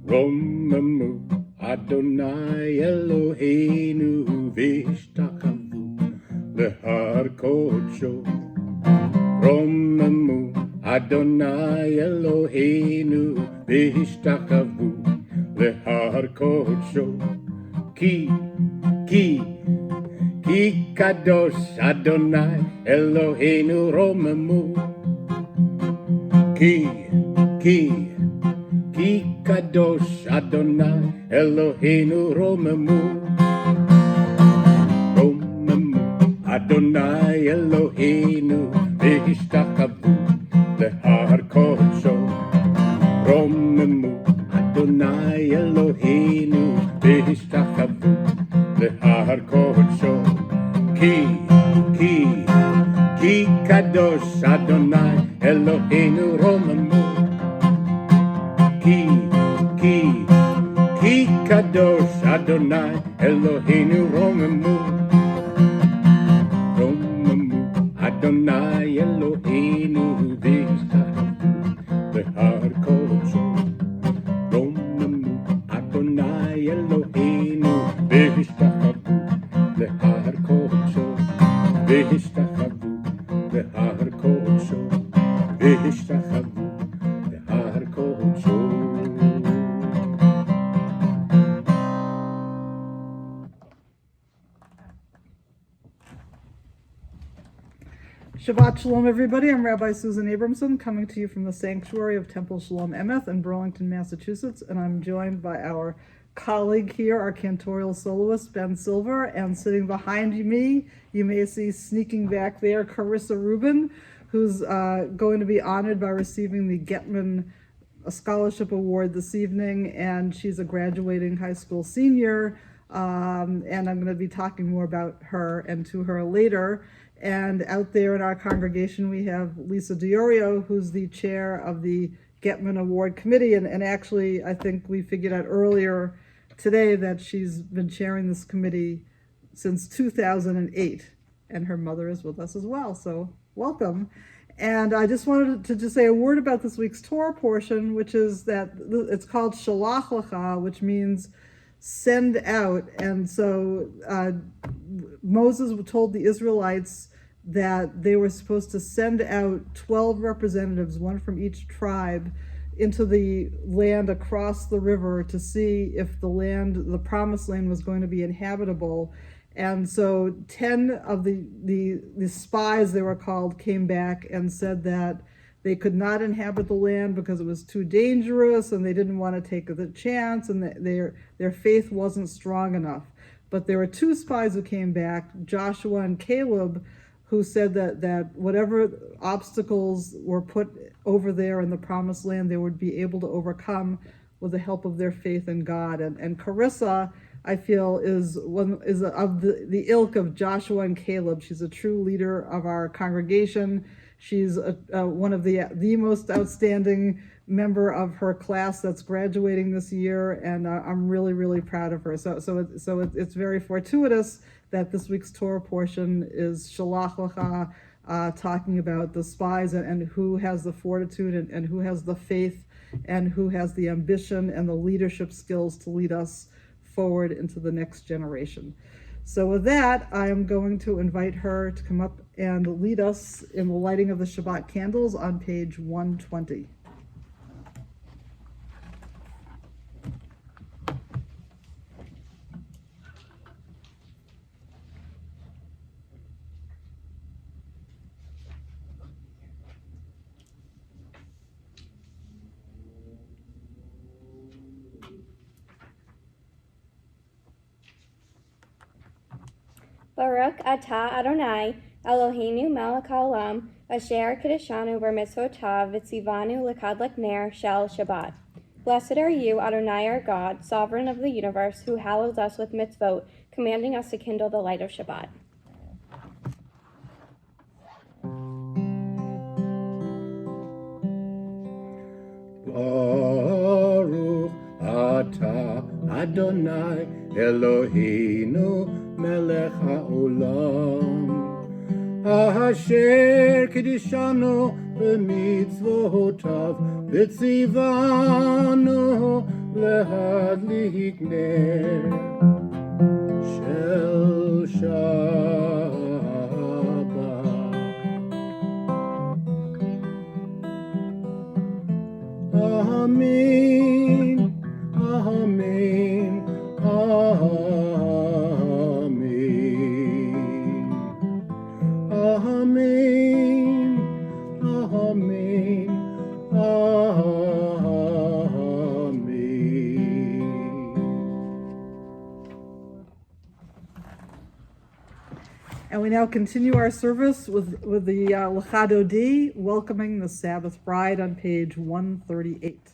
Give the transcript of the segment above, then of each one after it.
Romamu Adonai Eloheinu Vishtachavu Lehar Kodsho. Romamu Adonai Eloheinu Vishtachavu Lehar Kodsho. Ki Kadosh Adonai Eloheinu Romamu. Ki Kadosh Adonai Eloheinu Romamu. Adonai Eloheinu V'hishtakavu Lehar Kodsho. Romamu Adonai Eloheinu V'hishtakavu Lehar Kodsho. Ki Kadosh Adonai Eloheinu Romamu. Ki Kadosh Adonai Eloheinu Romamu. Adonai Eloheinu V'hishtakavu Lehar Kodsho. Romamu Adonai Eloheinu V'hishtakavu Lehar Kodsho. V'hishtakavu Lehar Kodsho. V'hishtakavu Lehar Kodsho. Shabbat Shalom, everybody. I'm Rabbi Susan Abramson, coming to you from the sanctuary of Temple Shalom Emeth in Burlington, Massachusetts, and I'm joined by our colleague here, our Cantorial Soloist, Ben Silver, and sitting behind me, you may see sneaking back there, Carissa Rubin, who's going to be honored by receiving the Getman Scholarship Award this evening, and she's a graduating high school senior, and I'm going to be talking more about her and to her later. And out there in our congregation, we have Lisa Diorio, who's the chair of the Getman Award Committee. And actually, I think we figured out earlier today that she's been chairing this committee since 2008. And her mother is with us as well. So welcome. And I just wanted to just say a word about this week's Torah portion, which is that it's called Shalach Lecha, which means send out. And so Moses told the Israelites that they were supposed to send out 12 representatives, one from each tribe, into the land across the river to see if the promised land was going to be inhabitable. And so 10 of the spies, they were called, came back and said that they could not inhabit the land because it was too dangerous and they didn't want to take the chance, and their faith wasn't strong enough. But there were 2 spies who came back, Joshua and Caleb, who said that whatever obstacles were put over there in the promised land, they would be able to overcome with the help of their faith in God. And Carissa, I feel, is of the ilk of Joshua and Caleb. She's a true leader of our congregation. She's one of the most outstanding member of her class that's graduating this year, and I'm really, really proud of her. So it's very fortuitous that this week's Torah portion is Shalach Lecha, talking about the spies and who has the fortitude and who has the faith and who has the ambition and the leadership skills to lead us forward into the next generation. So with that, I am going to invite her to come up and lead us in the lighting of the Shabbat candles on page 120. Baruch atah Adonai, Eloheinu melech haolam, asher kedeshanu b'mitzvotav v'tzivanu l'kadlek ner shel Shabbat. Blessed are you, Adonai our God, sovereign of the universe, who hallows us with mitzvot, commanding us to kindle the light of Shabbat. Baruch atah Adonai Eloheinu melech haolam, asher kedeshanu b'mitzvotav v'tzivanu להדליק נר של שבת. אמן, אמן, אמן. Amen, Amen, And we now continue our service with the Lecha Dodi, welcoming the Sabbath bride on page 138.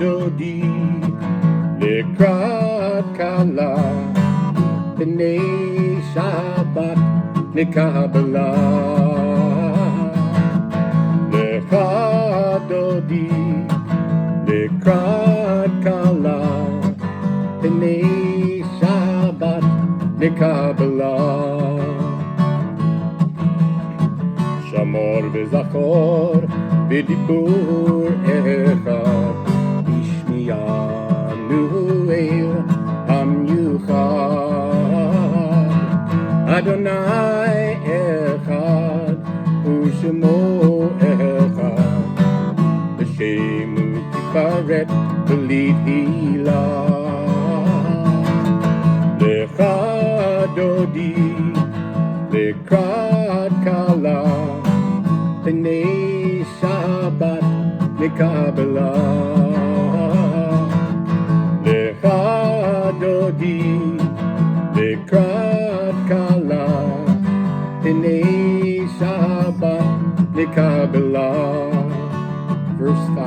Dodi לקראת כלה בני שבת נקבלה. לך דודי לקראת כלה בני שבת נקבלה. שמור וזכור בדיבור אחד השמיענו אל המיוחד. אדוני אחד ושמו אחד בשם ותפארת ולתהילה. לך דודי לקראת כלה בני שבת נקבלה. לך דודי לקראת כלה בני שבת נקבלה. Verse 5.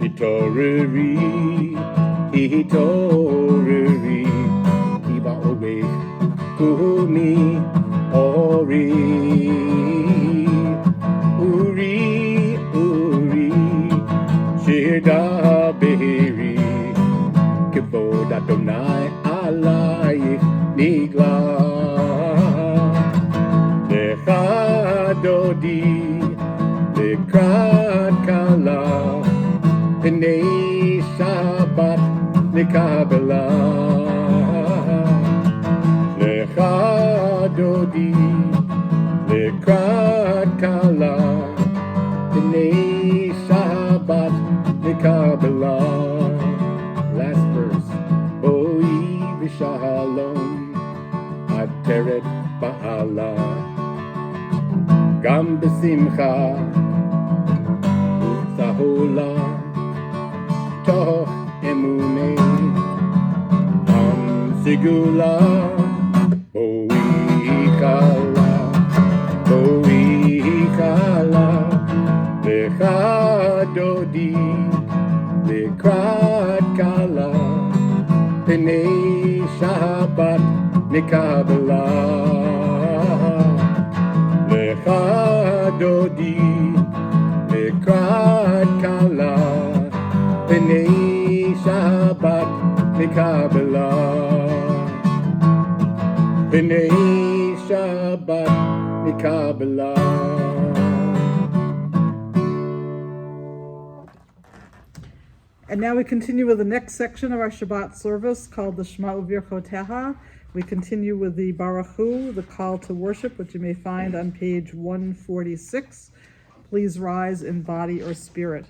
התעוררי, התעוררי, כי באורך קומי אורי. אורי, אורי, שיר דברי, כבוד אדוני עלייך נגלה. לך דודי לקראת כלה בני שבת נקבלה. לך דודי לקראת כלה בני שבת נקבלה. Last verse. בואי ושלום עטרת בעלה, גם בשמחה וצהולה, תוך אמוני עם סגולה. בואי כלה, בואי כלה, לך דודי לקראת כלה בני שבת נקבלה. לך דודי לקראת כלה בני שבת נקבלה. בני שבת נקבלה. And now we continue with the next section of our Shabbat service called the Shema Uvirchoteha. We continue with the Baruch Hu, the call to worship, which you may find on page 146. Please rise in body or spirit.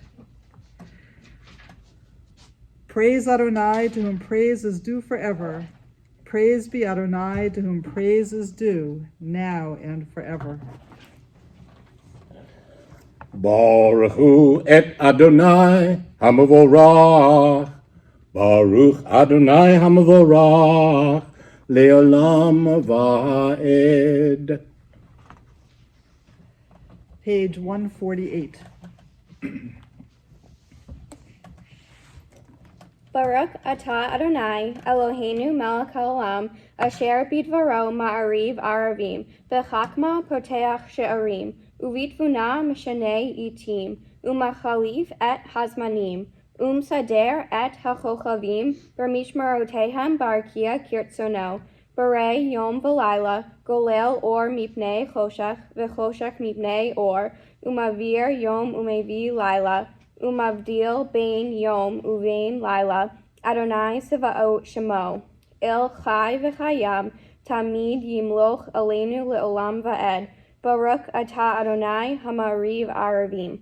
Praise Adonai, to whom praise is due forever. Praise be Adonai, to whom praise is due, now and forever. Baruch Hu et Adonai Hamavorach, Baruch Adonai Hamavorach, Leolam Vaed. Page 148. Baruch atah Adonai, Eloheinu melech haolam, asher bidvaro ma'ariv aravim, b'chakma poteach she'arim, uvitvuna mishanei itim, umachalif et hazmanim, sader et hachochavim, bermishmarotehem barakia kirtsono, Bere yom v'layla, golel or mipnei choshech, v'choshech mipnei or, umavir yom umevi layla, umavdil bein yom uvein layla, Adonai Sevaot Shemo, El Chai v'chayam, Tamid yimloch aleinu le'olam va'ed, Baruch atah Adonai hamariv aravim.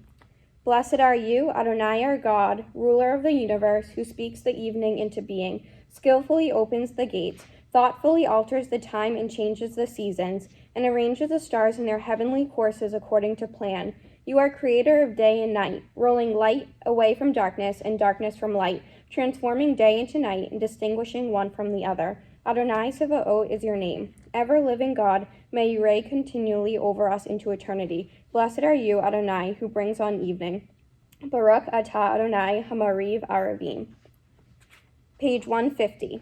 Blessed are you, Adonai our God, ruler of the universe, who speaks the evening into being, skillfully opens the gates, thoughtfully alters the time and changes the seasons, and arranges the stars in their heavenly courses according to plan. You are creator of day and night, rolling light away from darkness and darkness from light, transforming day into night and distinguishing one from the other. Adonai Sevaot is your name. Ever-living God, may you reign continually over us into eternity. Blessed are you, Adonai, who brings on evening. Baruch atah Adonai hamariv aravim. Page 150.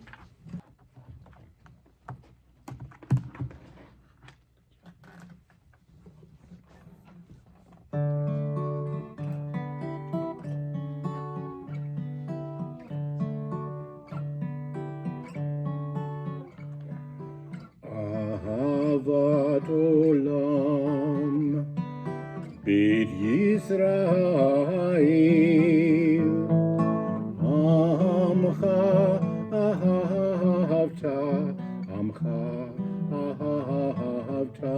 Ahavat olam beit Yisrael Amcha ahavta Amcha ahavta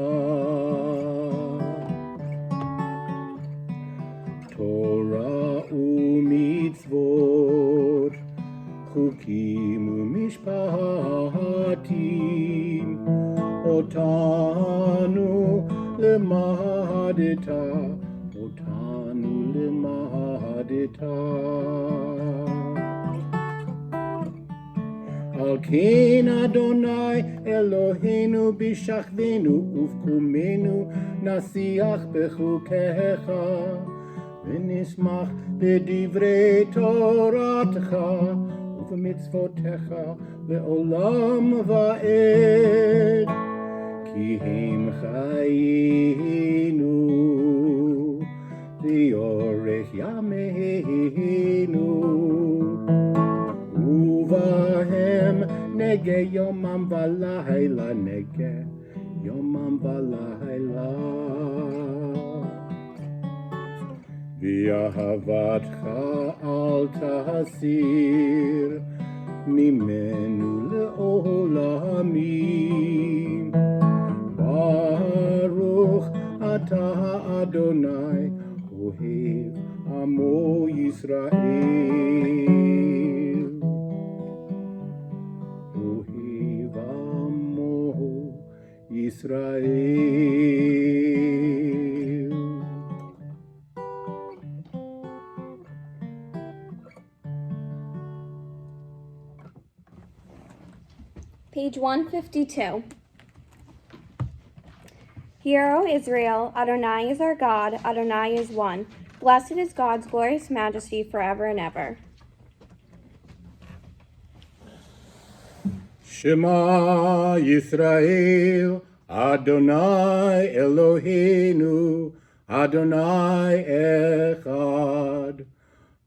Torah u'mitzvot Chukim u'mishpatim Otanu lemahadita Al ken Adonai Eloheinu bishachvenu uvkumenu nasiach bechukecha v'nismach b'divrei toratcha uv'mitzvotecha le'olam va'ed ki hem chayenu v'yorech yameinu uvahem nege yomam v'layla nege yomam v'layla v'ahavatcha al tasir mimenu le'olamim Baruch atah Adonai ohev amo Yisrael ohev amo Yisrael. Page 152. Hear, O Israel, Adonai is our God, Adonai is one. Blessed is God's glorious majesty forever and ever. Shema Yisrael, Adonai Eloheinu, Adonai Echad.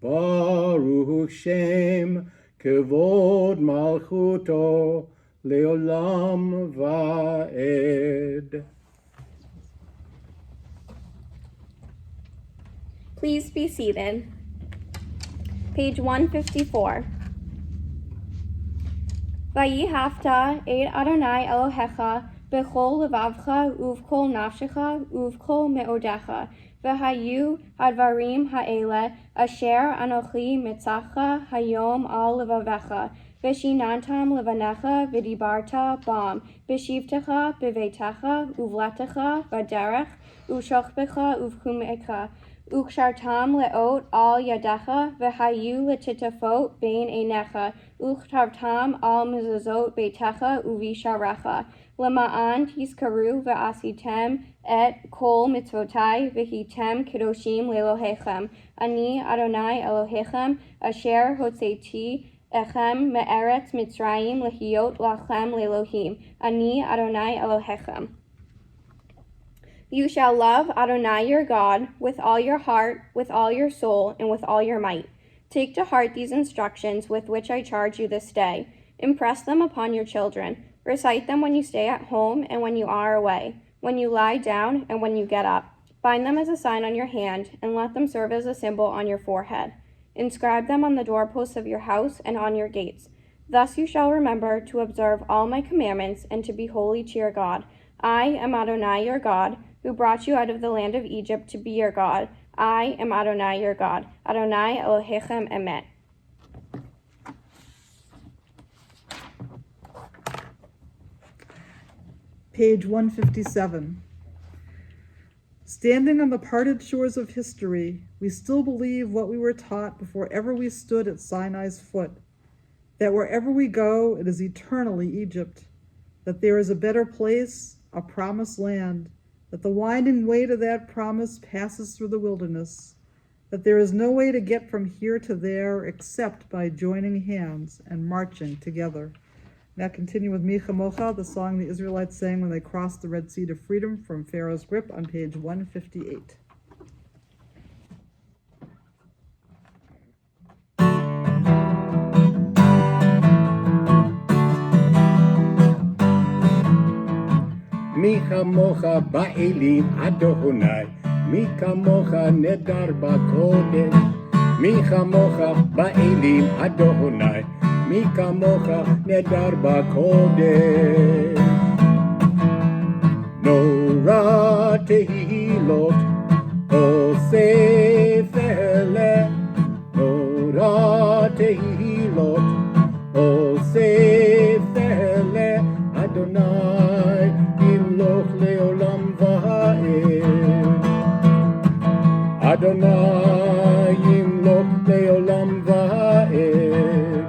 Baruch Shem, Kevod Malchuto, Leolam Va'ed. Please be seated. Page 154. Vayihafta et Adonai Elohecha b'chol levavcha uv'kol nafshecha uv'kol me'odecha v'hayu hadvarim ha'ele asher anochi mitzacha hayom al levavecha v'shinantam levanecha v'dibarta bam b'shivtecha b'veitecha uvletecha v'derech u'shochbecha uv'kumecha Ukshartam leot al yadecha, v'hayu letitafot bein einecha, uchtartam al mezuzot beitecha uvisharecha. Lema'an tiskaru v'asitem et kol mitzvotai v'hitem kedoshim lelohechem. Ani Adonai Elohechem, asher hotzeti echem me'eretz Mitzrayim lehiot lachem lelohim. Ani Adonai Elohechem. You shall love Adonai your God with all your heart, with all your soul, and with all your might. Take to heart these instructions with which I charge you this day. Impress them upon your children. Recite them when you stay at home and when you are away, when you lie down and when you get up. Bind them as a sign on your hand, and let them serve as a symbol on your forehead. Inscribe them on the doorposts of your house and on your gates. Thus you shall remember to observe all my commandments and to be holy to your God. I am Adonai your God, who brought you out of the land of Egypt to be your God. I am Adonai your God. Adonai Elohechem Emet. Page 157. Standing on the parted shores of history, we still believe what we were taught before ever we stood at Sinai's foot, that wherever we go, it is eternally Egypt, that there is a better place, a promised land, that the winding way to that promise passes through the wilderness, that there is no way to get from here to there except by joining hands and marching together. Now continue with Mi Chamocha, the song the Israelites sang when they crossed the Red Sea to freedom from Pharaoh's grip on page 158. Mi chamocha ba'elim Adonai, mi kamocha nedar b'kodesh. Mi chamocha ba'elim Adonai, mi kamocha nedar b'kodesh. Nora tehilot osef ele, Nora tehilot osef ele, Adonai yimloch leolam va'ed. Adonai yimloch leolam va'ed.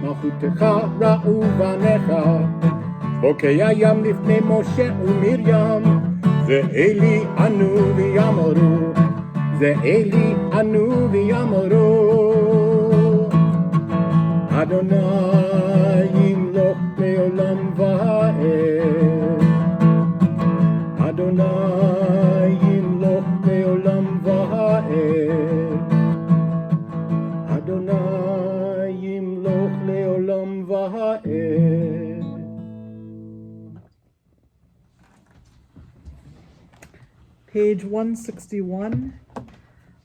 Malchutecha ra'u banecha, בוקי הים לפני משה ומרים, זה אלי ענו ויאמרו, זה אלי ענו ויאמרו. אדוני ימלוך לעולם ועד, אדוני ימלוך לעולם ועד, אדוני ימלוך לעולם ועד. Page 161.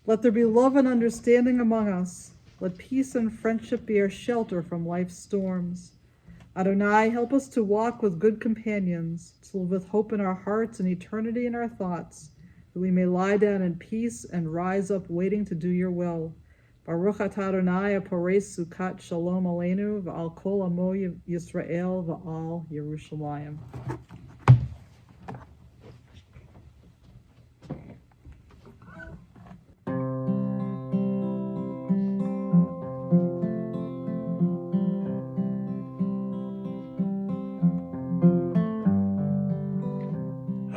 Let there be love and understanding among us. Let peace and friendship be our shelter from life's storms. Adonai, help us to walk with good companions, to live with hope in our hearts and eternity in our thoughts, that we may lie down in peace and rise up waiting to do your will. Baruch atah Adonai aporei sukat shalom aleinu v'al kol amo Yisrael v'al Yerushalayim.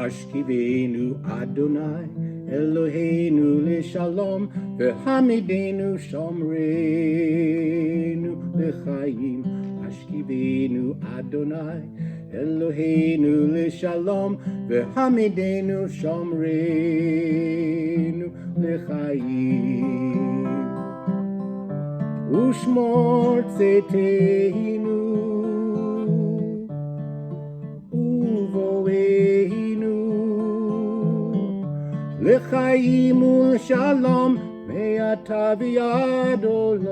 Ashkivenu Adonai Eloheinu leShalom v'hamidenu shomreinu lechaim. Ashkivenu Adonai Eloheinu leShalom v'hamidenu shomreinu lechaim. Ushmor tzeteinu uvoeinu lechaim ulshalom me'ata v'ad olam.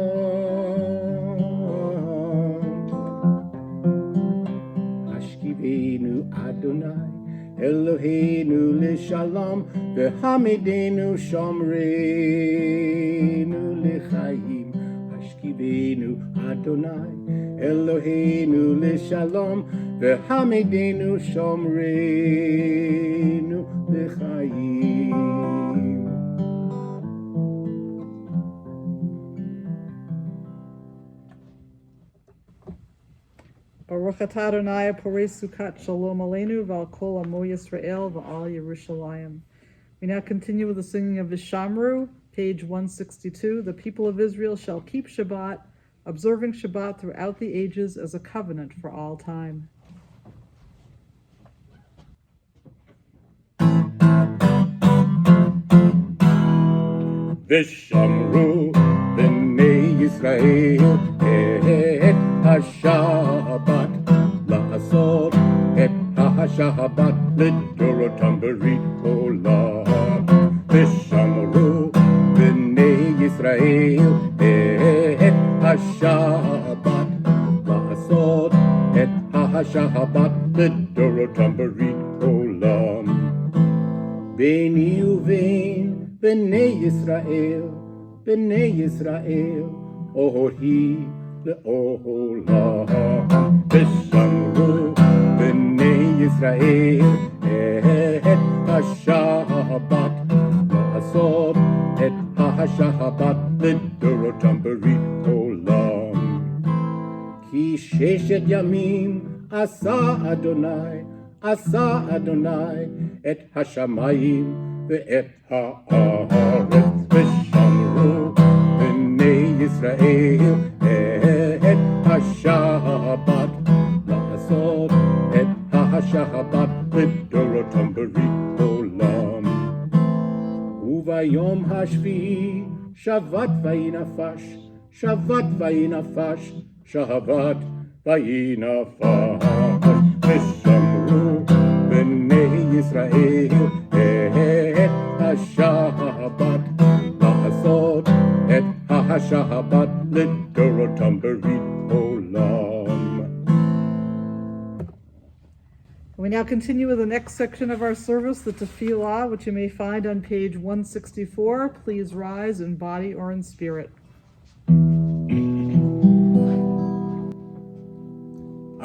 Ashkivenu Adonai Eloheinu leShalom v'hamidenu shomreinu lechaim. Ashkivenu Adonai Eloheinu leShalom v'hamidenu shomreinu lechaim. Baruch atah Adonai aporei sukat shalom aleinu v'al kol amo Yisrael v'al Yerushalayim. We now continue with the singing of Vishamru, page 162. The people of Israel shall keep Shabbat, observing Shabbat throughout the ages as a covenant for all time. ושמרו בני ישראל את השבת, לעשות את השבת לדורותם ברית עולם. ושמרו בני ישראל את השבת, לעשות את השבת לדורותם ברית עולם. ביני ובין בני ישראל, אור היא לעולם. ושמרו בני ישראל את השבת, לעשות את השבת לדורותם ברית עולם. כי 6 ימים עשה אדוני את השמיים ואת הארץ. ושמרו בני ישראל את השבת, לעשות את השבת לדורותם ברית עולם. וביום השביעי שבת וינפש, ושמרו בני ישראל את השבת, לעשות את השבת לדורותם ברית עולם. We now continue with the next section of our service, the Tefillah, which you may find on page 164. Please rise in body or in spirit.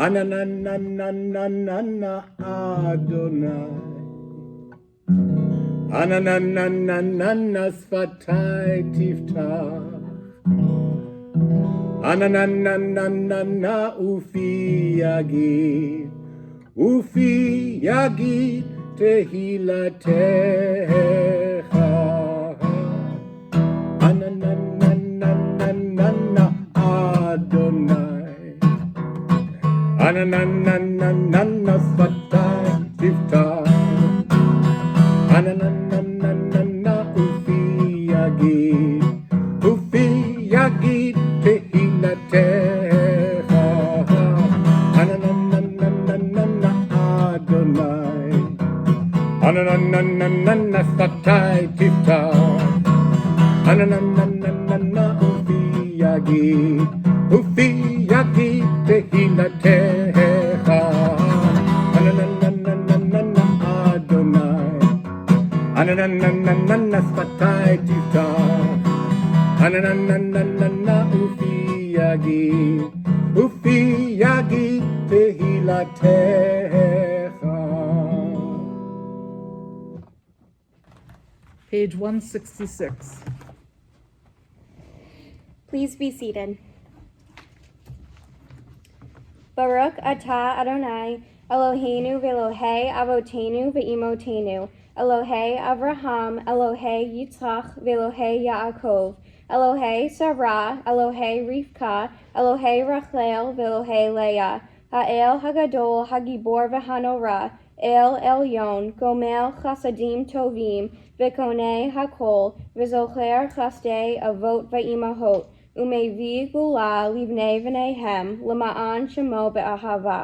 Anananananana Adonai, Anananananana Sfatai Tiftach, Anananananana Ufi Yagid Tehilatecha. Anananananana Adonai, Anananananana Sfatai Tiftach, Anananananana Ufi Yagid Tehilatecha. Anananananana Adonai, Anananananana Sfatai Tiftach, Anananananana Ufi Yagid Tehilatecha. Anananananana Adonai, Anananananana Sfatai Tiftach, Anananananana Ufi Yagid Tehilatecha. Page 166. Please be seated. Baruch atah Adonai, Eloheinu v'Elohei avotenu v'imotenu, Elohei Avraham, Elohei Yitzchak v'Elohei Yaakov, Elohei Sarah, Elohei Rivka, Elohei Rachel v'Elohei Leah, Ha'el Hagadol Hagibor v'Hanora, El Elyon, Gomel Chasadim Tovim, V'Konei Hakol, V'Zocher Chasdei Avot v'Imahot, Umevi Gula Livnei V'Nehem, L'Ma'an Shemo Be'ahava.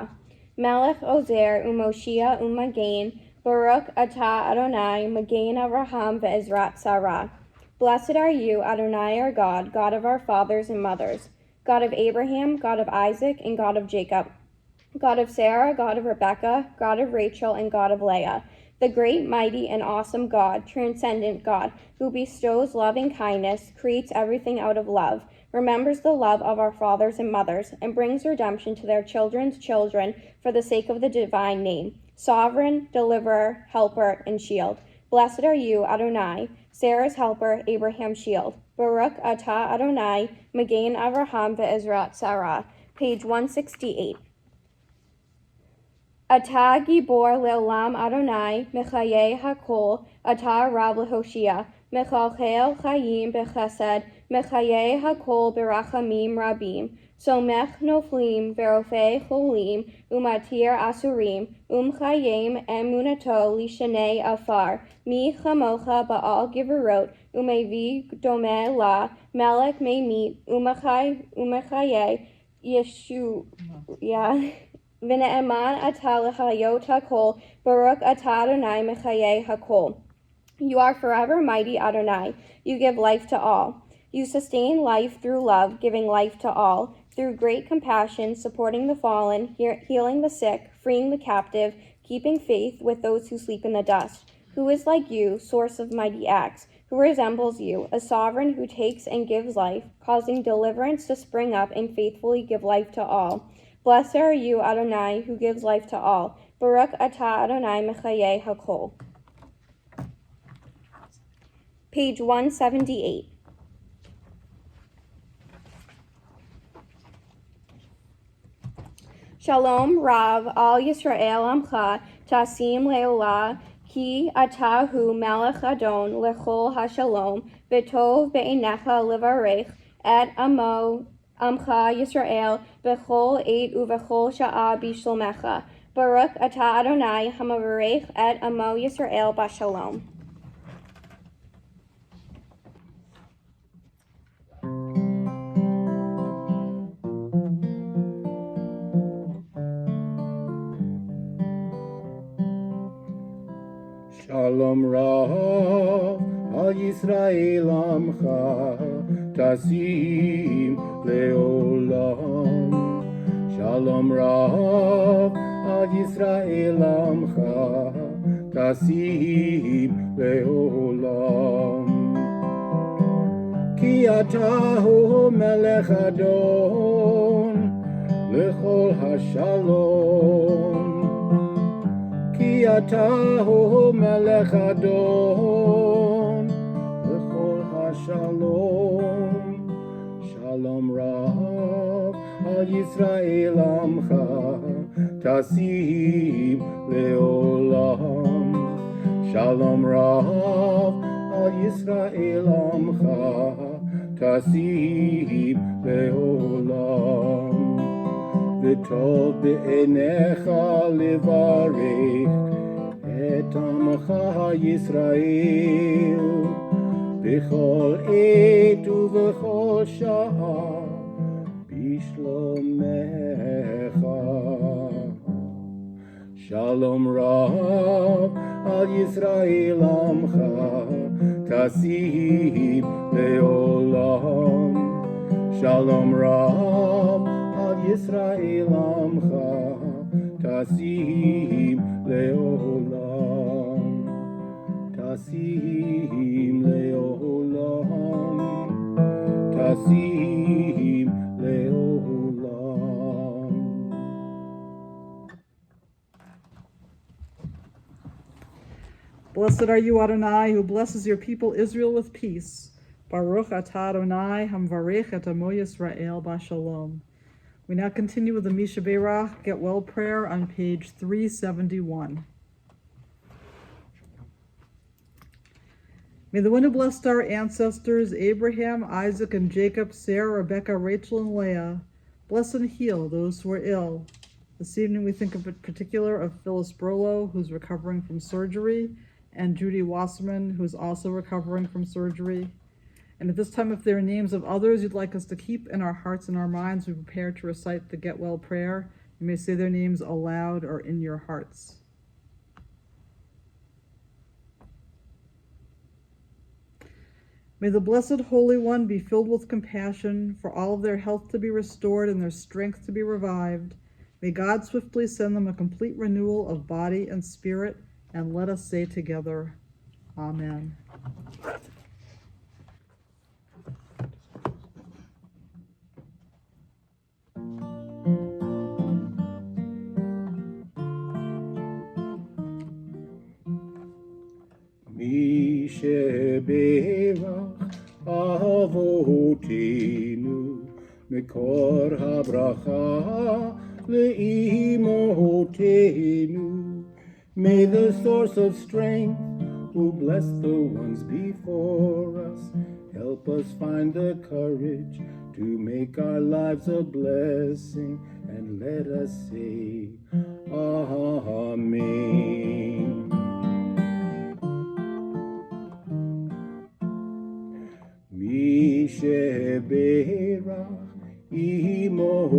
Melech Ozer Umoshia Umagain, Baruch atah Adonai, Magain Avraham Ve'ezrat Sarah. Blessed are you, Adonai our God, God of our fathers and mothers, God of Abraham, God of Isaac, and God of Jacob, God of Sarah, God of Rebekah, God of Rachel, and God of Leah, the great, mighty, and awesome God, transcendent God, who bestows loving kindness, creates everything out of love, remembers the love of our fathers and mothers, and brings redemption to their children's children for the sake of the divine name, sovereign, deliverer, helper, and shield. Blessed are you, Adonai, Sarah's helper, Abraham's shield. Baruch atah Adonai, Magain Avraham ve'ezrat Sarah. Page 168. Atah gibor le'olam Adonai, mechaye hakol, atah rab lehoshia, mechalchel chayim bechesed, mechaye hakol berachamim rabim, Somech noflim verofe cholim umatir asurim chayim emunato lishanei afar mi chamocha baal giverot umevi dome la melech meimit umachaye Yeshu v'ne'eman atah l'chayot hakol baruch atah Adonai mechaye hakol. You are forever mighty, Adonai. You give life to all. You sustain life through love, giving life to all. Through great compassion, supporting the fallen, healing the sick, freeing the captive, keeping faith with those who sleep in the dust. Who is like you, source of mighty acts? Who resembles you, a sovereign who takes and gives life, causing deliverance to spring up and faithfully give life to all? Blessed are you, Adonai, who gives life to all. Baruch atah Adonai mechaye hakol. Page 178. Shalom Rav al Yisrael Amcha Tasim Leolah Ki Atahu Melech Adon Lechol HaShalom V'tov Be'enecha Livarech Et Amo Amcha Yisrael B'chol Eit Uv'chol Sha'a B'Shlomecha Baruch Atah Adonai Hamavarech Et Amo Yisrael B'Shalom. Shalom Rav al Yisrael Amcha Tasim Leolam. Shalom Rav al Yisrael Amcha Tasim Leolam. Ki atahu melech Adon lechol hashalom. Ki atahu melech Adon lechol hashalom. Shalom Rav al Yisrael Amcha Tasim Leolam. Shalom Rav al Yisrael Amcha Tasim Leolam. V'tov be'enecha livarech et amcha Yisrael b'chol eit uv'chol sha'a b'shlomecha. Shalom Rav al Yisrael Amcha Tasim Leolam. Shalom Rav al Yisrael Amcha Tasim Leolam. Tasim Leolam. Tasim Leolam. Blessed are you, Adonai, who blesses your people Israel with peace. Baruch atah Adonai hamvarech et amo Yisrael b'shalom. We now continue with the Misha Beirach Get Well prayer on page 371. May the one who blessed our ancestors, Abraham, Isaac, and Jacob, Sarah, Rebecca, Rachel, and Leah, bless and heal those who are ill. This evening we think in particular of Phyllis Burlow, who's recovering from surgery, and Judy Wasserman, who's also recovering from surgery. And at this time, if there are names of others you'd like us to keep in our hearts and our minds, we prepare to recite the Get Well prayer. You may say their names aloud or in your hearts. May the Blessed Holy One be filled with compassion for all of their health to be restored and their strength to be revived. May God swiftly send them a complete renewal of body and spirit, and let us say together, Amen. Mi sheberach avotenu mekor habracha leimotenu. May the source of strength, who blessed the ones before us Help us find the courage to make our lives a blessing, and let us say, Amen. Mi sheberach imotenu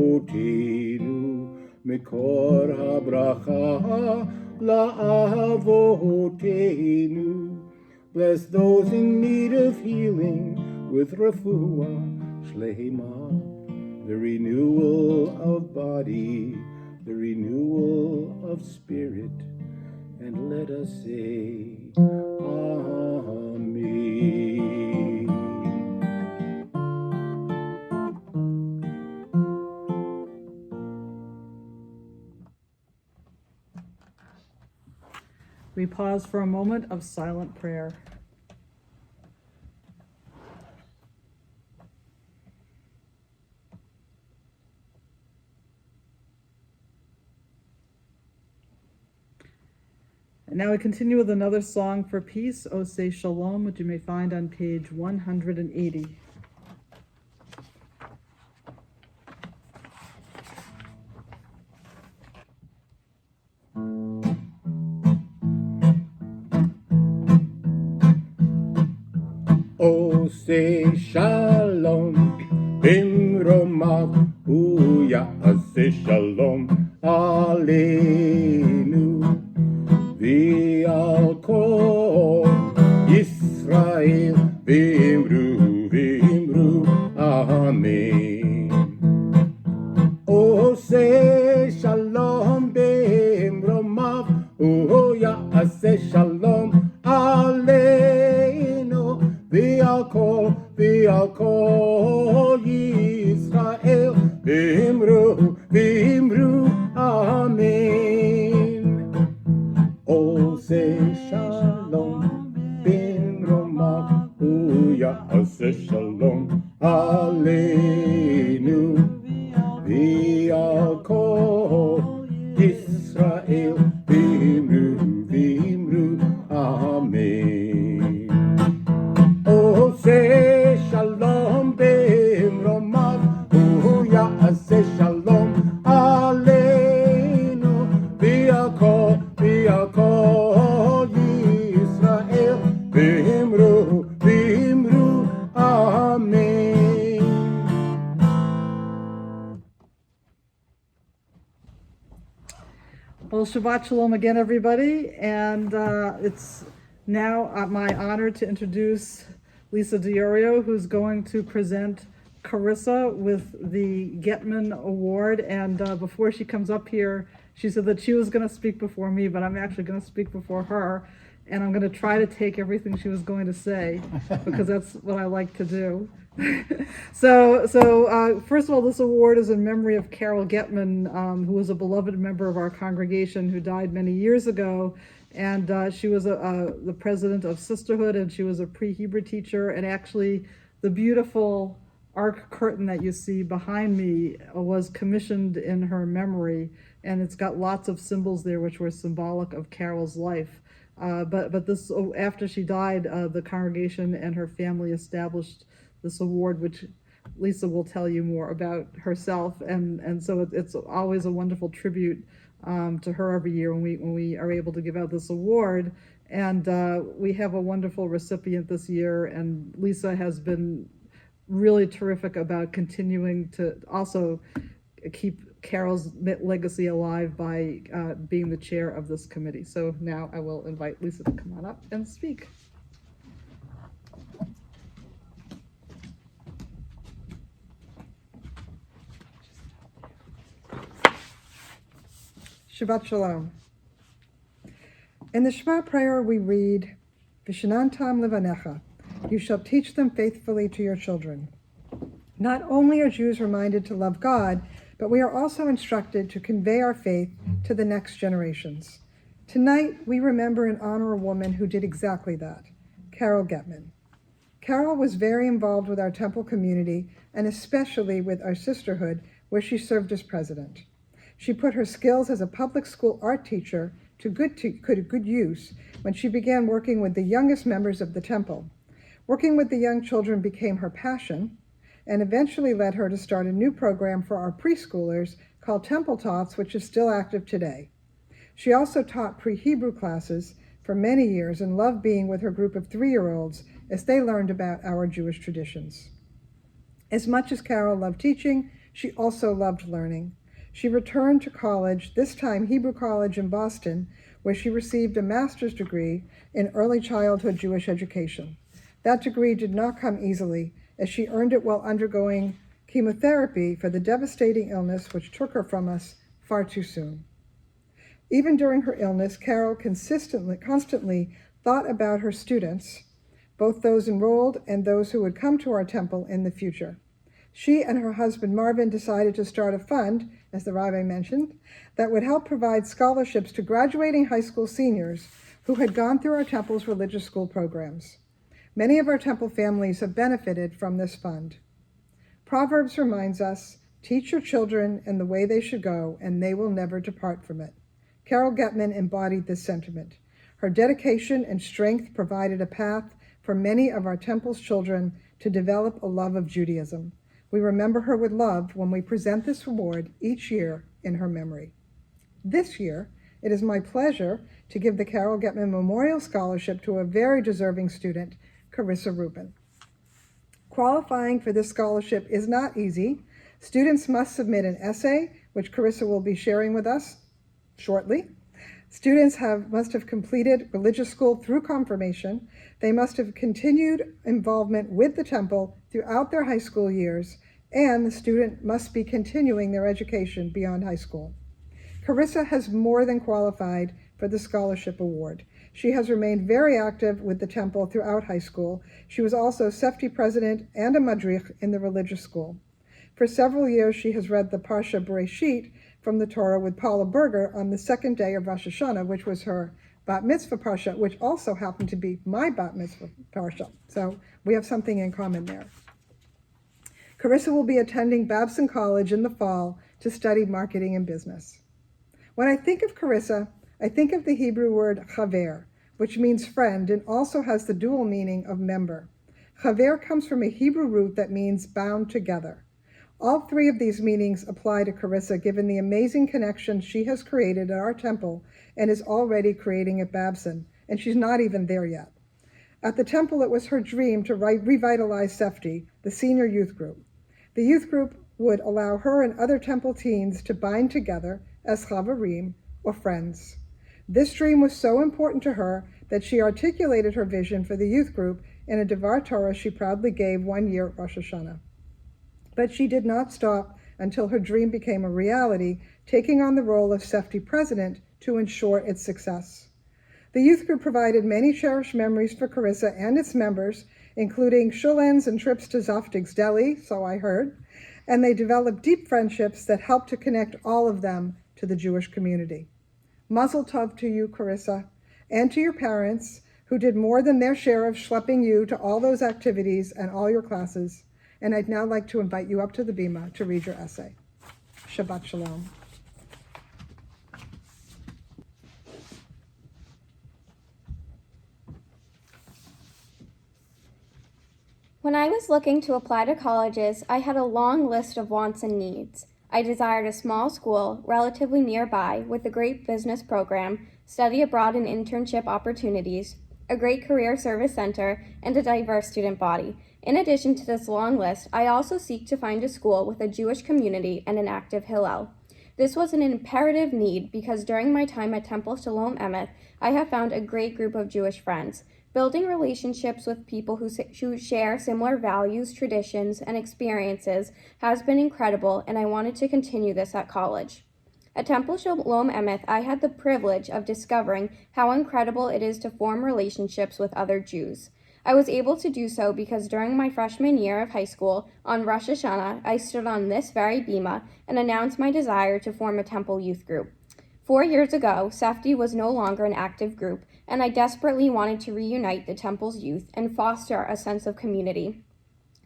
mekor habracha la'avotenu. Bless those in need of healing with refuah shlema, the renewal of body, the renewal of spirit, and let us say, Amen. We pause for a moment of silent prayer. And now we continue with another song for peace, O Say Shalom, which you may find on page 180. O say shalom, bimromav, uyase shalom, aleinu, v'al kol Yisrael, v'imru, amen. O say shalom, bimromav, uyase shalom, aleinu, v'al kol Yisrael, v'imru, amen. O say shalom, bimromav, uyase shalom, aleinu, v'al kol Yisrael, v'imru, amen. O say shalom, bimromav, uyase shalom, aleinu, v'al kol Yisrael, v'imru, amen. Well, Shabbat Shalom again, everybody, and it's now my honor to introduce Lisa DiOrio, who's going to present Carissa with the Getman Award. And before she comes up here, she said that she was going to speak before me, but I'm actually going to speak before her, and I'm going to try to take everything she was going to say, because that's what I like to do. So first of all, this award is in memory of Carol Getman, who was a beloved member of our congregation who died many years ago. And she was the president of Sisterhood, and she was a pre-Hebrew teacher. And actually, the beautiful arc curtain that you see behind me was commissioned in her memory, and it's got lots of symbols there which were symbolic of Carol's life. But this, after she died, the congregation and her family established this award, which Lisa will tell you more about herself. And so it's always a wonderful tribute to her every year when we are able to give out this award. And we have a wonderful recipient this year, and Lisa has been really terrific about continuing to also keep Carol's legacy alive by being the chair of this committee. So now I will invite Lisa to come on up and speak. Shabbat Shalom. In the Shabbat prayer we read, V'shenantam levanecha, you shall teach them faithfully to your children. Not only are Jews reminded to love God, but we are also instructed to convey our faith to the next generations. Tonight, we remember and honor a woman who did exactly that, Carol Getman. Carol was very involved with our temple community, and especially with our sisterhood, where she served as president. She put her skills as a public school art teacher to good use when she began working with the youngest members of the temple. Working with the young children became her passion and eventually led her to start a new program for our preschoolers called Temple Tots, which is still active today. She also taught pre-Hebrew classes for many years and loved being with her group of 3-year-olds as they learned about our Jewish traditions. As much as Carol loved teaching, she also loved learning. She returned to college, this time Hebrew College in Boston, where she received a master's degree in early childhood Jewish education. That degree did not come easily, as she earned it while undergoing chemotherapy for the devastating illness which took her from us far too soon. Even during her illness, Carol constantly thought about her students, both those enrolled and those who would come to our temple in the future. She and her husband Marvin decided to start a fund, as the Rabbi mentioned, that would help provide scholarships to graduating high school seniors who had gone through our temple's religious school programs. Many of our temple families have benefited from this fund. Proverbs reminds us, teach your children in the way they should go, and they will never depart from it. Carol Getman embodied this sentiment. Her dedication and strength provided a path for many of our temple's children to develop a love of Judaism. We remember her with love when we present this award each year in her memory. This year, it is my pleasure to give the Carol Getman Memorial Scholarship to a very deserving student, Carissa Rubin. Qualifying for this scholarship is not easy. Students must submit an essay, which Carissa will be sharing with us shortly. Students must have completed religious school through confirmation. They must have continued involvement with the temple throughout their high school years, and the student must be continuing their education beyond high school. Carissa has more than qualified for the scholarship award. She has remained very active with the temple throughout high school. She was also Sefti president and a madrich in the religious school. For several years, she has read the Parsha Bereshit from the Torah with Paula Berger on the second day of Rosh Hashanah, which was her bat mitzvah parsha, which also happened to be my bat mitzvah parsha. So we have something in common there. Carissa will be attending Abramson College in the fall to study marketing and business. When I think of Carissa, I think of the Hebrew word chaver, which means friend and also has the dual meaning of member. Chaver comes from a Hebrew root that means bound together. All three of these meanings apply to Carissa, given the amazing connection she has created at our temple and is already creating at Abramson, and she's not even there yet. At the temple, it was her dream to revitalize Sefti, the senior youth group. The youth group would allow her and other temple teens to bind together as chavarim, or friends. This dream was so important to her that she articulated her vision for the youth group in a Devar Torah she proudly gave one year at Rosh Hashanah. But she did not stop until her dream became a reality, taking on the role of Sefti president to ensure its success. The youth group provided many cherished memories for Carissa and its members, including shulens and trips to Zaftig's Deli, so I heard, and they developed deep friendships that helped to connect all of them to the Jewish community. Mazel tov to you, Carissa, and to your parents, who did more than their share of schlepping you to all those activities and all your classes. And I'd now like to invite you up to the bima to read your essay. Shabbat Shalom. When I was looking to apply to colleges, I had a long list of wants and needs. I desired a small school, relatively nearby, with a great business program, study abroad and internship opportunities, a great career service center, and a diverse student body. In addition to this long list, I also seek to find a school with a Jewish community and an active Hillel. This was an imperative need because during my time at Temple Shalom Emeth, I have found a great group of Jewish friends. Building relationships with people who share similar values, traditions, and experiences has been incredible, and I wanted to continue this at college. At Temple Shalom Emeth, I had the privilege of discovering how incredible it is to form relationships with other Jews. I was able to do so because during my freshman year of high school, on Rosh Hashanah, I stood on this very bima and announced my desire to form a temple youth group. 4 years ago, Sefti was no longer an active group, and I desperately wanted to reunite the temple's youth and foster a sense of community.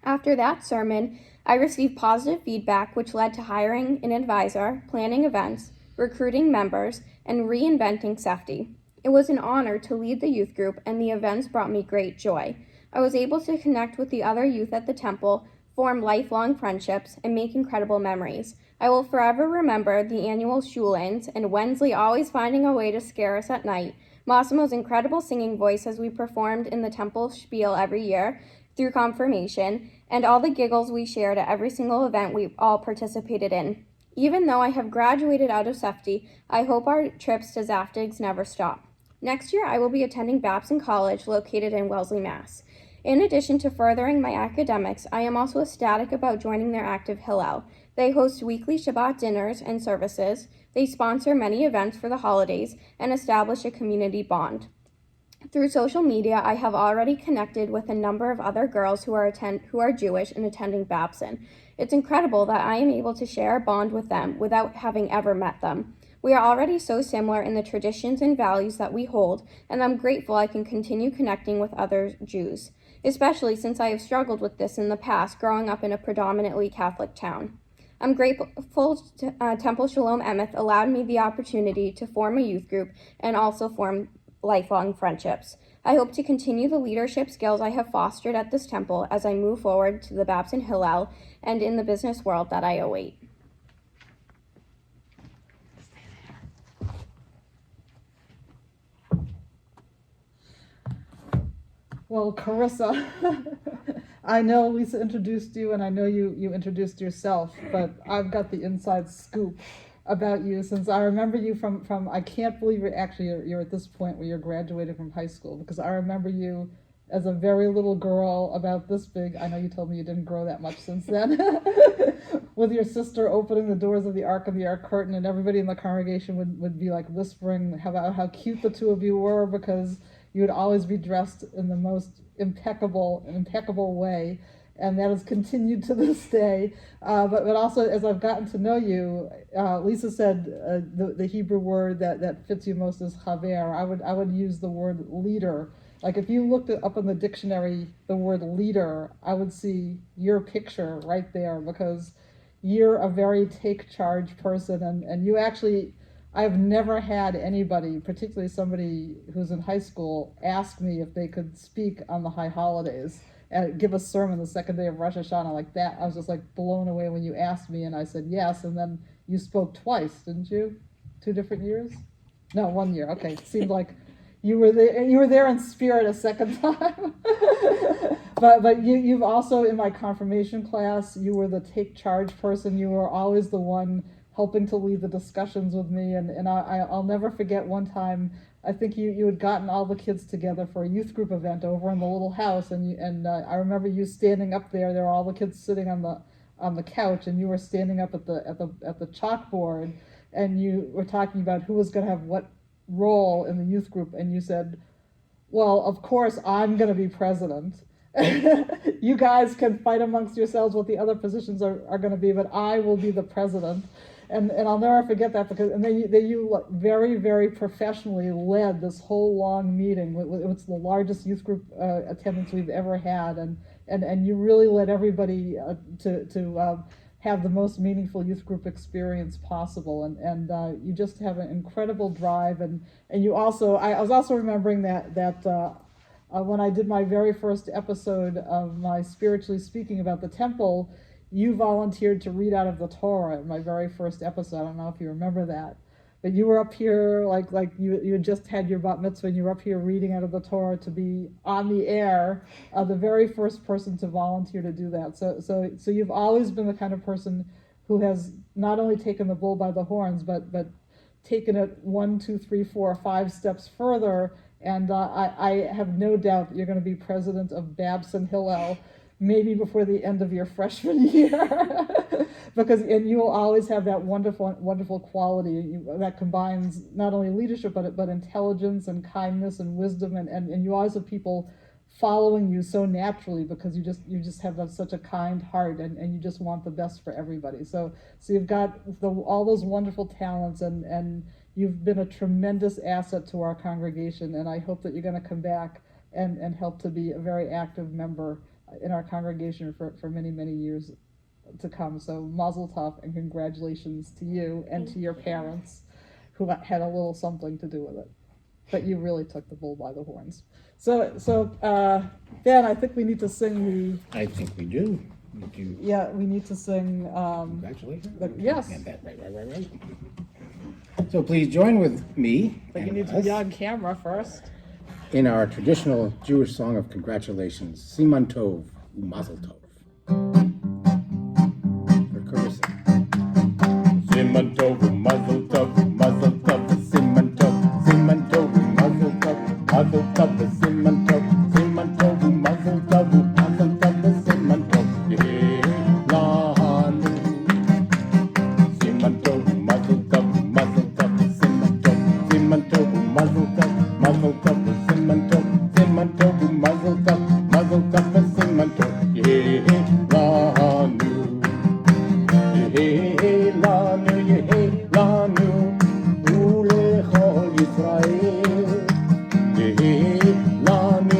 After that sermon, I received positive feedback which led to hiring an advisor, planning events, recruiting members, and reinventing Sefti. It was an honor to lead the youth group, and the events brought me great joy. I was able to connect with the other youth at the temple, form lifelong friendships, and make incredible memories. I will forever remember the annual shul-ins and Wensley always finding a way to scare us at night, Massimo's incredible singing voice as we performed in the temple spiel every year through confirmation, and all the giggles we shared at every single event we all participated in. Even though I have graduated out of Sefti, I hope our trips to Zaftig's never stop. Next year, I will be attending Babson College, located in Wellesley, Mass. In addition to furthering my academics, I am also ecstatic about joining their active Hillel. They host weekly Shabbat dinners and services, they sponsor many events for the holidays, and establish a community bond. Through social media, I have already connected with a number of other girls who are Jewish and attending Babson. It's incredible that I am able to share a bond with them without having ever met them. We are already so similar in the traditions and values that we hold, and I'm grateful I can continue connecting with other Jews, especially since I have struggled with this in the past growing up in a predominantly Catholic town. I'm grateful Temple Shalom Emeth allowed me the opportunity to form a youth group and also form lifelong friendships. I hope to continue the leadership skills I have fostered at this temple as I move forward to the Babson Hillel and in the business world that I await. Well, Carissa, I know Lisa introduced you, and I know you introduced yourself, but I've got the inside scoop about you, since I remember you from I can't believe you're at this point where you're graduating from high school, because I remember you as a very little girl about this big. I know you told me you didn't grow that much since then, with your sister opening the doors of the Ark curtain, and everybody in the congregation would be like whispering about how cute the two of you were, because you would always be dressed in the most impeccable way, and that has continued to this day. But also, as I've gotten to know you, Lisa said the Hebrew word that fits you most is chaver. I would use the word leader. Like if you looked up in the dictionary the word leader, I would see your picture right there, because you're a very take charge person, and you actually. I've never had anybody, particularly somebody who's in high school, ask me if they could speak on the high holidays and give a sermon the second day of Rosh Hashanah like that. I was just like blown away when you asked me, and I said yes, and then you spoke twice, didn't you? 2 different years? No, 1 year. Okay, it seemed like you were there in spirit a second time. But you've also, in my confirmation class, you were the take charge person. You were always the one helping to lead the discussions with me, and I'll never forget one time. I think you had gotten all the kids together for a youth group event over in the little house, and I remember you standing up there. There were all the kids sitting on the couch, and you were standing up at the chalkboard, and you were talking about who was going to have what role in the youth group, and you said, "Well, of course I'm going to be president. You guys can fight amongst yourselves what the other positions are going to be, but I will be the president." And I'll never forget that, because then you very, very professionally led this whole long meeting. It was the largest youth group attendance we've ever had, and you really led everybody to have the most meaningful youth group experience possible. And you just have an incredible drive. And you also, I was also remembering that when I did my very first episode of my Spiritually Speaking about the temple, you volunteered to read out of the Torah in my very first episode. I don't know if you remember that, but you were up here like you had just had your bat mitzvah, and you were up here reading out of the Torah to be on the air, the very first person to volunteer to do that. So you've always been the kind of person who has not only taken the bull by the horns, but taken it 1, 2, 3, 4, 5 steps further. And I have no doubt that you're going to be president of Babson Hillel, maybe before the end of your freshman year, and you will always have that wonderful quality that combines not only leadership but intelligence and kindness and wisdom, and you always have people following you so naturally, because you just have such a kind heart, and you just want the best for everybody. So you've got all those wonderful talents, and you've been a tremendous asset to our congregation, and I hope that you're going to come back and help to be a very active member in our congregation for many, many years to come. So mazel tov, and congratulations to you and to your parents, who had a little something to do with it. But you really took the bull by the horns. So Ben, I think we need to sing I think we do. we need to sing, Congratulations. yes. Right. So please join with me But you and need to us be on camera first. in our traditional Jewish song of congratulations, Siman Tov, Mazel Tov. For Carissa. Siman Tov, Mazel Tov, Mazel Tov, Siman Tov, Siman Tov, Mazel Tov, Mazel Tov, Siman Tov, Siman Tov, Mazel Tov, Mazel Tov, Siman Tov, Lanu. Siman Tov, Mazel Tov, Mazel Tov, Siman Tov, Siman Tov, Mazel Tov, Mazel Tov, Siman Tov, Siman Tov, Mazel Tov, Mazel Tov, Siman Tov, Lanu. Lanu, Lanu, Ulechol Yisrael. Lanu,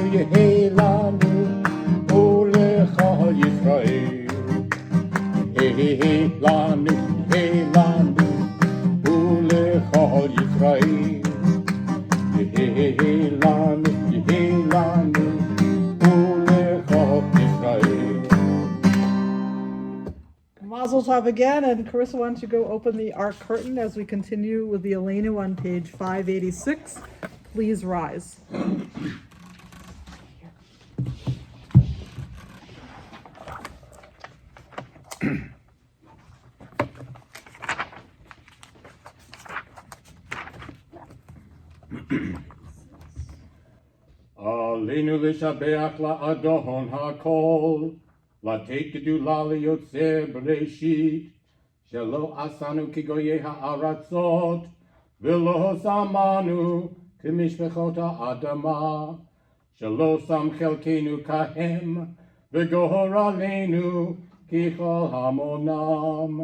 Lanu, Ulechol Yisrael. Lanu, Lanu, Ulechol Yisrael. Lanu, Lanu, Ulechol Yisrael. Mazel tov again, and Carissa, why don't you go open the Ark curtain as we continue with the Elenu on page 586. Please rise. Aleinu l'shabeach la'adon ha'kol, לתת גדולה ליוצר בראשית, שלא עשנו כגויי הארצות, ולא שמנו כמשפחות האדמה, שלא שם חלקנו כהם, וגורלנו ככל המונם.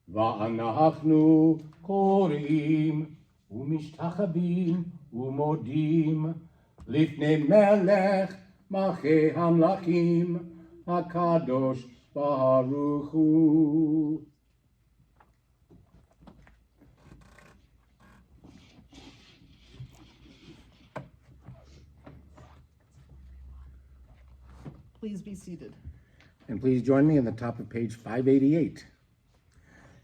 ואנחנו קוראים ומשתחווים ומודים לפני מלך מלכי המלכים, הקדוש ברוך הוא. Please be seated. And please join me in the top of page 588.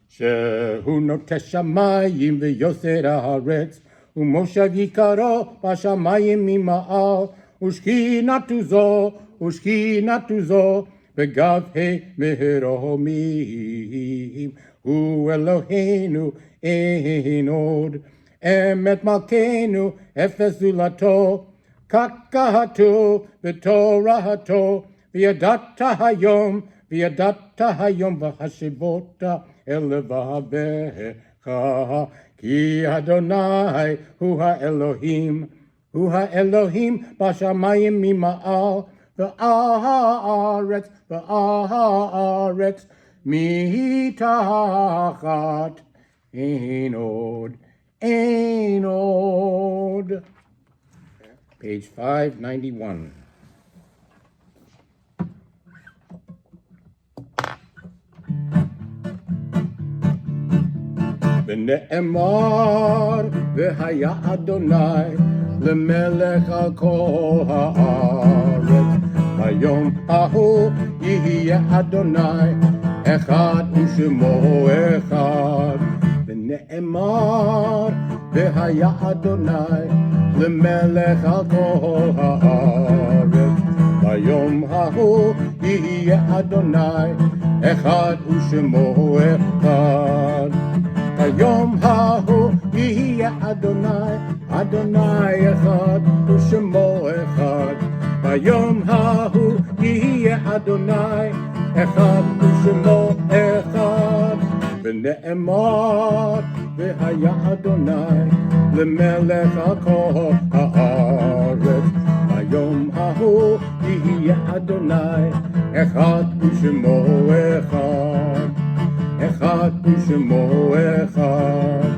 שהוא נוטה שמיים ויוסר הארץ, ומושב יקרו בשמיים ממעל, ושכינתו זו בגבי מרומים. הוא אלוהינו אין עוד, אמת מלכנו אפס זולתו, כך כתוב בתורתו, וידעת היום והשיבות אל לבביך, כי אדוני הוא האלוהים בשמיים ממעל, והארץ מתחת. אין עוד. Page 591. ונאמר והיה אדוני למלך על כל הארץ, ביום ההוא יהיה אדוני אחד ושמו אחד. ונאמר והיה אדוני למלך על כל הארץ, ביום ההוא יהיה אדוני אחד ושמו אחד. ביום ההוא יהיה אדוני אחד ושמו אחד. ביום ההוא יהיה אדוני אחד ושמו אחד. ונאמר והיה אדוני למלך על כל הארץ, ביום ההוא יהיה אדוני אחד ושמו אחד. אחד ושמו אחד,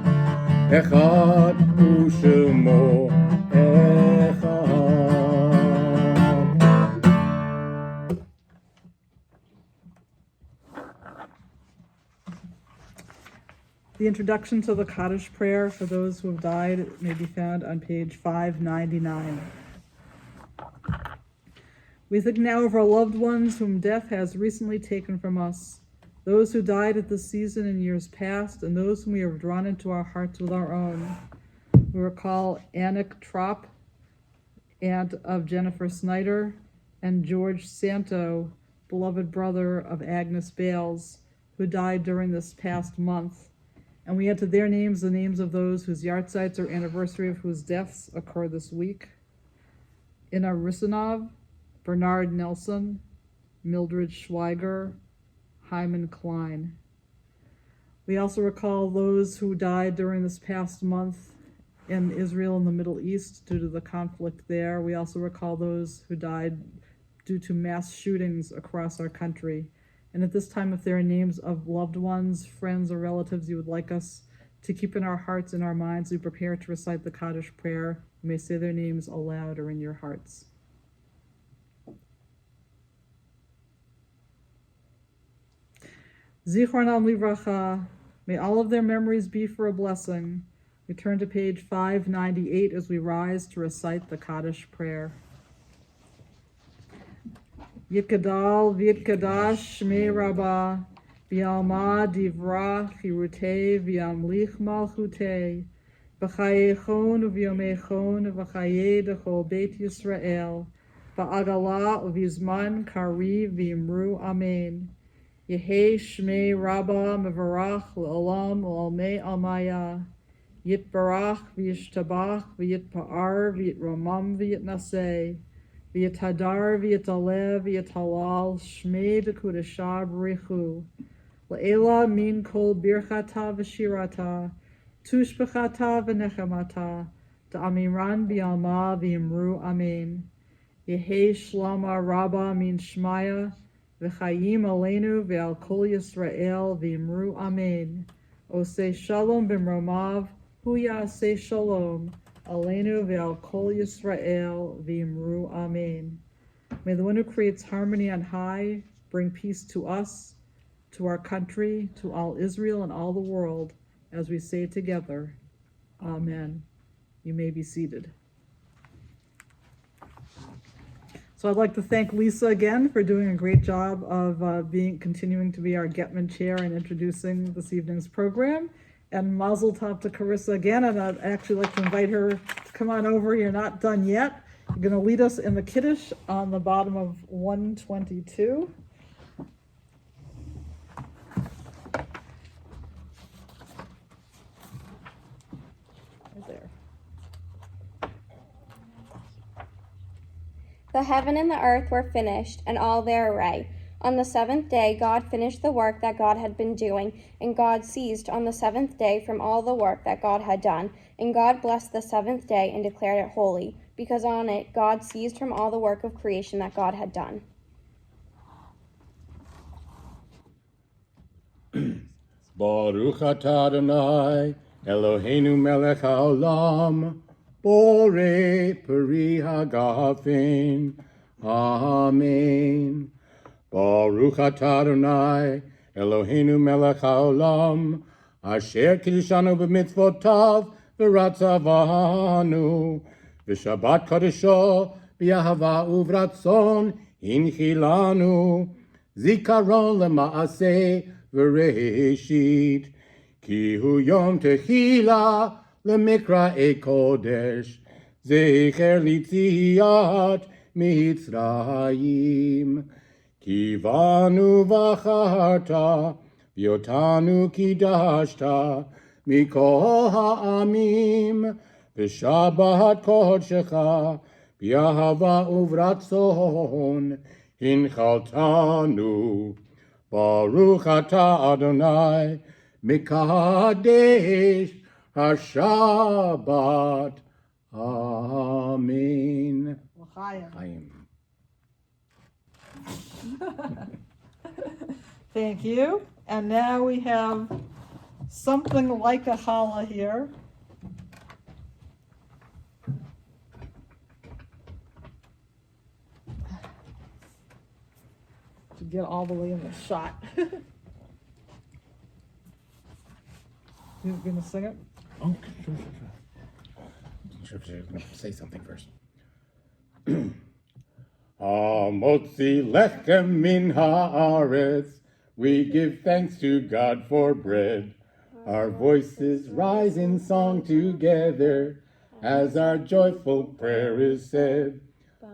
אחד ושמו אחד. The introduction to the Kaddish prayer for those who have died may be found on page 599. We think now of our loved ones whom death has recently taken from us, those who died at this season in years past, and those whom we have drawn into our hearts with our own. We recall Anik Trop, aunt of Jennifer Snyder, and George Santo, beloved brother of Agnes Bales, who died during this past month. And we add to their names the names of those whose yahrzeits or anniversary of whose deaths occur this week. Ina Rusinov, Bernard Nelson, Mildred Schweiger, Hyman Klein. We also recall those who died during this past month in Israel and the Middle East due to the conflict there. We also recall those who died due to mass shootings across our country. And at this time, if there are names of loved ones, friends, or relatives you would like us to keep in our hearts and our minds, we prepare to recite the Kaddish prayer. You may say their names aloud or in your hearts. Zichronam livracha, may all of their memories be for a blessing. We turn to page 598 as we rise to recite the Kaddish prayer. Yitkadal v'yitkadash shmei Rabba, v'yalma divra chirutei v'yamlich malchutei, v'chayechon v'yomechon v'chayei dechol Beit Yisrael, v'agala v'yizman kari v'yimru amen. Yehei shmei Rabba mevarach l'olam l'olmei almaya, Yitbarach v'yishtabach v'yitpa'ar v'yitromam v'yitnaseh, v'yitadar v'yitaleh v'yitalal shmei d'kudashah b'richu, l'ela min kol birchata v'shirata, tushbechata v'nechamata, da'amiran b'yalma v'yimru amen. Yehei shlama rabba min shmaya, v'chayim aleinu v'al kol Yisrael v'yimru amen. Osei shalom b'mromav, hu ya'aseh shalom, aleinu ve'al kol Yisrael v'yimru amen. May the one who creates harmony on high bring peace to us, to our country, to all Israel and all the world, as we say together, amen. You may be seated. So I'd like to thank Lisa again for doing a great job of continuing to be our Getman Chair and introducing this evening's program. And mazel tov to Carissa again, and I'd actually like to invite her to come on over. You're not done yet. You're going to lead us in the Kiddush on the bottom of 122. Right there. The heaven and the earth were finished, and all their array. On the seventh day, God finished the work that God had been doing, and God ceased on the seventh day from all the work that God had done. And God blessed the seventh day and declared it holy, because on it God ceased from all the work of creation that God had done. Baruch atah Adonai, Eloheinu melech haolam, borei peri hagafen. Amen. Baruch atah Adonai, Eloheinu melech haolam, asher kiddushanu b'mitzvotav v'ratzavanu, v'shabbat kadisho b'yahava uvratzon hinchilanu, zikaron lema'aseh v'reishit, ki hu yom techila lemikra kodesh, zecher litziat mitzrayim. Kivanu v'acharta, v'yotanu kidashta, mikol ha'amim, v'shabbat kodshecha, b'yahava uvratzon, hinchaltanu. Baruch atah Adonai, mikadesh hashabbat. Amen. L'chaim. Thank you. And now we have something like a challah here. To get all the way in the shot. You gonna sing it? Oh, sure. I'm going to say something first. Motzi lechem min haaretz. We give thanks to God for bread. Our voices rise in song together as our joyful prayer is said.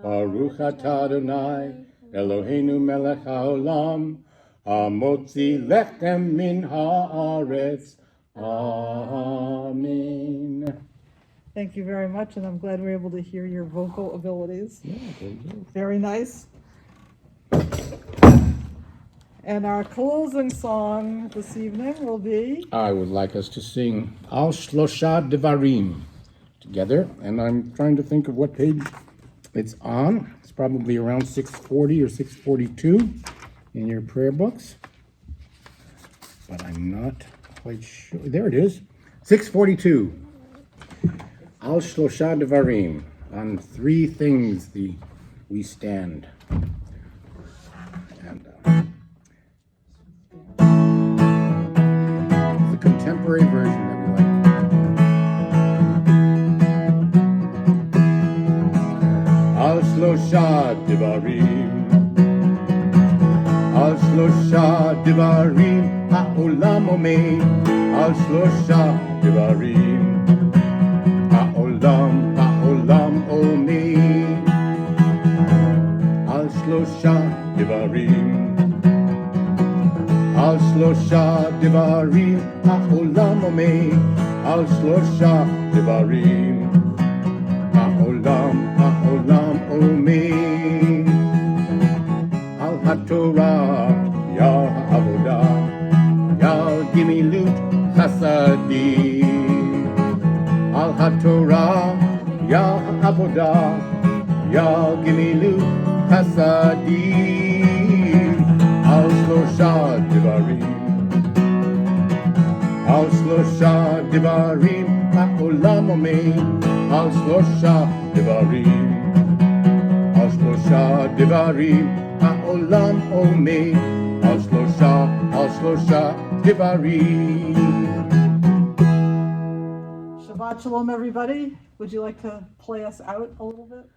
Baruch atah Adonai, Eloheinu melech haolam, hamotzi lechem min haaretz. Amen. Thank you very much, and I'm glad we're able to hear your vocal abilities. Yeah, very good. Very nice. And our closing song this evening will be I would like us to sing Al Shlosha Devarim together, and I'm trying to think of what page it's on. It's probably around 640 or 642 in your prayer books, but I'm not quite sure. There it is, 642. Al Shlosha Devarim, on three things we stand. And it's a contemporary version that we like. Al Shlosha Devarim, Al Shlosha Devarim, Ha'olam Omeid, Al Shlosha Devarim, Ha'olam Omeid, Al Shlosha Devarim, Al Shlosha Devarim, Ha'olam Omeid, Al Shlosha Devarim, Ha'olam Omeid, Al HaTorah, Yal HaAvodah, Yal Gimilut Chasadim, Al HaTorah, Yal HaAvodah, Yal Gimilut Chasadim, Al Shlosha Devarim, Al Shlosha Devarim, Ha'olam Omeid, Al Shlosha Devarim, Al Shlosha Devarim, Ha'olam Omeid, Al Shlosha Devarim. Shabbat Shalom, everybody. Would you like to play us out a little bit?